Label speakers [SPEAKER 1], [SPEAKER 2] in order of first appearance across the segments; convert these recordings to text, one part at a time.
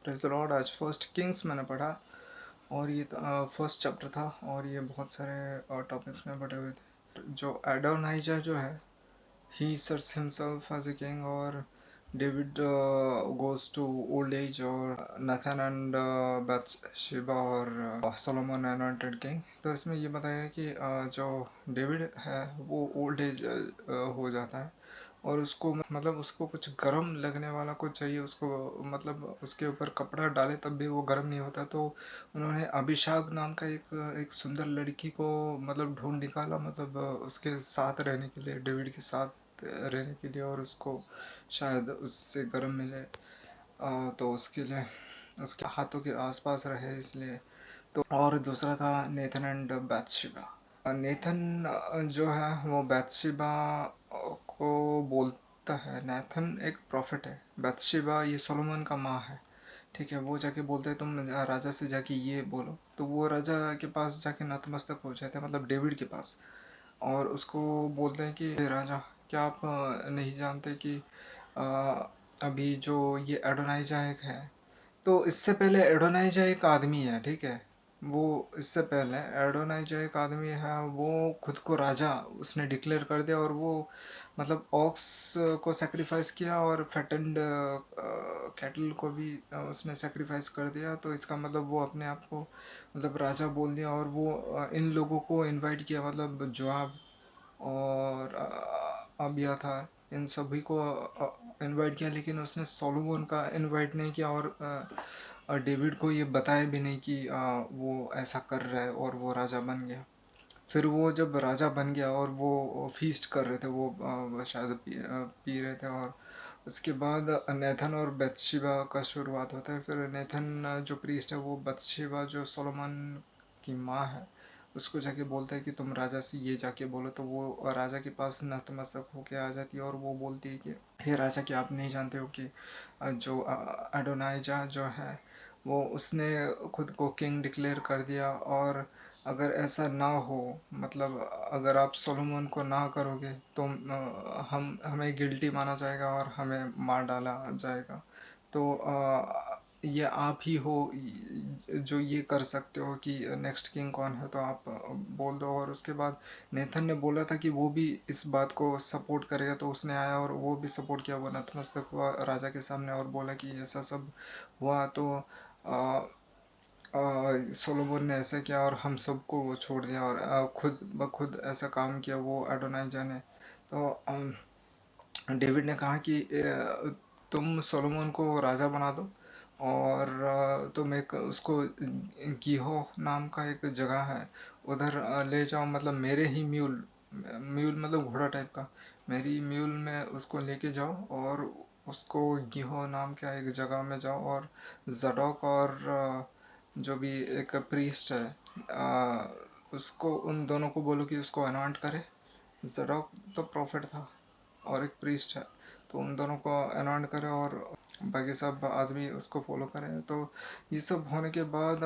[SPEAKER 1] Praise the Lord. आज first Kings मैंने पढ़ा और ये फर्स्ट चैप्टर था और ये बहुत सारे टॉपिक्स में बटे हुए थे। जो एडोनाइजा जो है, he search himself as a king, और David goes to old age, और नाथन एंड बाथशेबा और सोलोमन अनॉइंटेड किंग। तो इसमें ये बताया कि जो डेविड है वो ओल्ड एज हो जाता है और उसको मतलब उसको कुछ गर्म लगने वाला कुछ चाहिए उसको, मतलब उसके ऊपर कपड़ा डाले तब भी वो गर्म नहीं होता। तो उन्होंने अभिशाग नाम का एक सुंदर लड़की को मतलब ढूंढ निकाला, मतलब उसके साथ रहने के लिए, डेविड के साथ रहने के लिए, और उसको शायद उससे गर्म मिले, तो उसके लिए उसके हाथों के आसपास रहे इसलिए। तो और दूसरा था नेथन एंड बैथशेबा। नेथन जो है वो बैथशेबा को बोलता है, नेथन एक प्रॉफिट है, बैथशेबा ये सोलोमन का माँ है, ठीक है। वो जाके बोलते हैं तुम राजा से जाके ये बोलो, तो वो राजा के पास जाके नतमस्तक हो जाते हैं, मतलब डेविड के पास, और उसको बोलते हैं कि राजा, क्या आप नहीं जानते कि अ, अभी जो ये एडोनाइजा एक है, तो इससे पहले एडोनाइजा एक आदमी है, ठीक है। वो इससे पहले एडोनाइजा एक आदमी है, वो खुद को राजा उसने डिक्लेयर कर दिया, और वो मतलब ऑक्स को सेक्रीफाइस किया और फैटेंड कैटल को भी उसने सेक्रीफाइस कर दिया। तो इसका मतलब वो अपने आप को मतलब राजा बोल दिया, और वो इन लोगों को इनवाइट किया, मतलब जोआब और अबियाथार, इन सभी को इनवाइट किया, लेकिन उसने सोलोमन का इनवाइट नहीं किया, और डेविड को ये बताया भी नहीं कि वो ऐसा कर रहा है, और वो राजा बन गया। फिर वो जब राजा बन गया और वो फीस्ट कर रहे थे, वो शायद पी रहे थे, और उसके बाद नेथन और बत्शेबा का शुरुआत होता है। फिर नेथन जो प्रीस्ट है वो बत्शेबा जो सोलोमन की माँ है उसको जाके बोलता है कि तुम राजा से ये जाके बोलो, तो वो राजा के पास नतमस्तक होके आ जाती है और वो बोलती है कि हे राजा, क्या आप नहीं जानते हो कि जो एडोनाइजा जो है वो उसने खुद को किंग डिक्लेयर कर दिया, और अगर ऐसा ना हो, मतलब अगर आप सोलोमन को ना करोगे तो हम हमें गिल्टी माना जाएगा और हमें मार डाला जाएगा। तो ये आप ही हो जो ये कर सकते हो कि नेक्स्ट किंग कौन है, तो आप बोल दो। और उसके बाद नेथन ने बोला था कि वो भी इस बात को सपोर्ट करेगा, तो उसने आया और वो भी सपोर्ट किया, वो नतमस्तक हुआ राजा के सामने और बोला कि ऐसा सब हुआ। तो सोलोमन ने ऐसा किया और हम सबको वो छोड़ दिया, और खुद ब खुद ऐसा काम किया वो एडोनाइजा ने। तो डेविड ने कहा कि तुम सोलोमन को राजा बना दो, और तुम एक उसको गीहो नाम का एक जगह है उधर ले जाओ, मतलब मेरे ही म्यूल, म्यूल मतलब घोड़ा टाइप का, मेरी म्यूल में उसको लेके जाओ, और उसको गीहो नाम का एक जगह में जाओ, और जडोक और जो भी एक प्रीस्ट है उसको, उन दोनों को बोलो कि उसको अनॉइंट करे। जडोक तो प्रॉफिट था और एक प्रीस्ट है, तो उन दोनों को अनॉइंट करे और बाकी सब आदमी उसको फॉलो करें। तो ये सब होने के बाद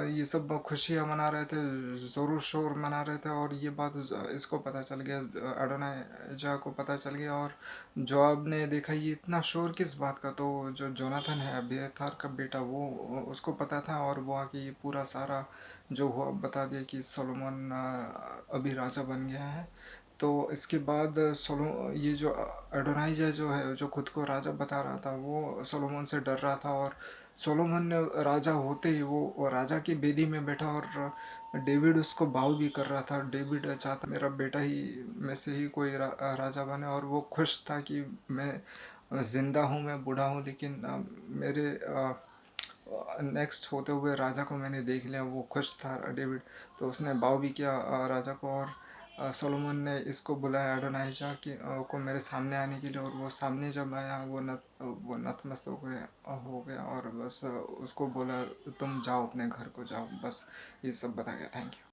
[SPEAKER 1] ये सब खुशियाँ मना रहे थे, ज़ोर शोर मना रहे थे, और ये बात इसको पता चल गया, एडोनाइजा को पता चल गया। और जोआब ने देखा ये इतना शोर किस बात का, तो जो जोनाथन है अबियातार का बेटा वो उसको पता था, और वो आके ये पूरा सारा जो हुआ बता दिया कि सोलोमन अभी राजा बन गया है। तो इसके बाद सोलो ये जो एडोनाइजा जो है जो खुद को राजा बता रहा था वो सोलोमन से डर रहा था, और सोलोमन ने राजा होते ही वो राजा की बेदी में बैठा, और डेविड उसको भाव भी कर रहा था। डेविड चाहता मेरा बेटा ही में से ही कोई राजा बने, और वो खुश था कि मैं ज़िंदा हूँ, मैं बूढ़ा हूँ, लेकिन मेरे नेक्स्ट होते हुए राजा को मैंने देख लिया। वो खुश था डेविड, तो उसने भाव भी किया राजा को। और सोलोमन ने इसको बुलाया एडोनाइजा कि को मेरे सामने आने के लिए, और वो सामने जब आया वो नतमस्तक हो गया, और बस उसको बोला तुम जाओ अपने घर को जाओ, बस ये सब बता गया। Thank you.